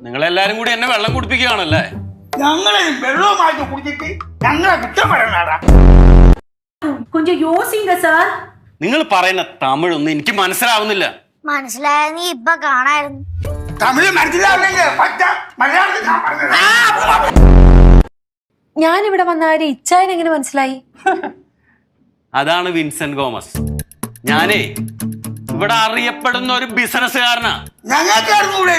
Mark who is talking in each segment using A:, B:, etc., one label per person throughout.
A: നിങ്ങളെല്ലാരും കൂടി എന്നെ വെള്ളം കുടിപ്പിക്കുകയാണല്ലേ?
B: ഞങ്ങളെ വെള്ളവുമായിട്ട് കുടിച്ചിട്ട് ഞങ്ങളെ കുറ്റം പറയണാടാ.
C: கொஞ்சம் யோசிங்க சார்.
A: നിങ്ങൾ പറയുന്ന തമിഴൊന്നും എനിക്ക് മനസ്സിലാവുന്നില്ല.
D: മനസ്സിലായ നീ ഇപ്പൊ കാണായിരുന്നു.
B: തമിഴ് മനസ്സിലാവില്ലെങ്കിൽ പറ്റ മലയാളത്തിൽ ഞാൻ പറഞ്ഞത്.
C: ഞാനിവിടെ വന്ന കാര്യം ഇച്ചായൻ എങ്ങനെ മനസ്സിലായി?
A: അതാണ് വിൻസെന്റ് ഗോമസ്. ഞാനേ ഇവിടെ അറിയപ്പെടുന്ന ഒരു ബിസിനസ്സുകാരനാ.
B: ഞങ്ങൾക്കായിരുന്നു ഇവിടെ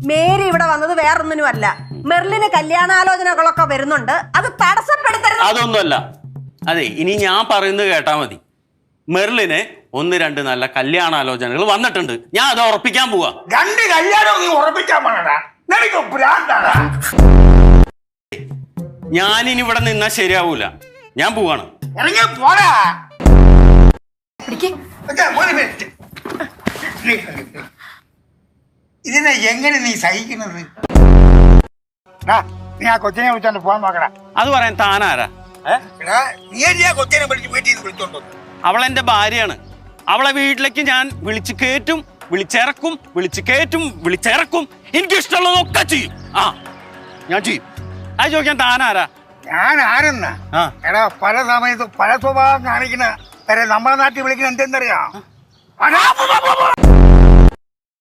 E: മേരി ഇവിടെ വന്നത് വേറൊന്നിനും അല്ല. മെർലിന് കല്യാണാലോചനകളൊക്കെ വരുന്നുണ്ട്, അത് തടസ്സപ്പെടുത്തരുത്.
A: അതൊന്നുമല്ല. അതെ, ഇനി ഞാൻ പറയുന്നത് കേട്ടാ മതി. മെർലിന് 1-2 നല്ല കല്യാണാലോചനകൾ വന്നിട്ടുണ്ട്. ഞാൻ അത് ഉറപ്പിക്കാൻ പോവാ.
B: 2 കല്യാണം നീ ഉറപ്പിക്കാൻ പോണടാ. നിനക്ക് ഭ്രാന്താടാ.
A: ഞാനിനി ഇവിടെ നിന്നാ ശരിയാവൂല. ഞാൻ പോവാണ്.
B: ഇറങ്ങി പോടാ. ഇതിനെ എങ്ങനെ നീ സഹിക്കുന്നത്? നീ ആ കൊച്ചിനെ വിളിച്ചോണ്ട് പോകാൻ നോക്കടാ.
A: അത് പറയാൻ താനാരാ?
B: നീ ആ കൊച്ചിനെ വിളിച്ച് വീട്ടിൽ നിന്ന് വിളിച്ചോണ്ടോ?
A: അവളെന്റെ ഭാര്യയാണ്. അവളെ വീട്ടിലേക്ക് ഞാൻ വിളിച്ചു കയറ്റും, വിളിച്ചിറക്കും, വിളിച്ചു കയറ്റും, വിളിച്ചിറക്കും. എനിക്കിഷ്ടമുള്ളതൊക്കെ ചെയ്യും. ഞാൻ ചെയ്യും. അത് ചോദിക്കാൻ താനാരാ?
B: ഞാൻ ആരെന്നാ? എടാ, പല സമയത്ത് പല സ്വഭാവം കാണിക്കുന്ന വരെ നമ്മുടെ നാട്ടിൽ വിളിക്കുന്ന എന്തെന്നറിയാം?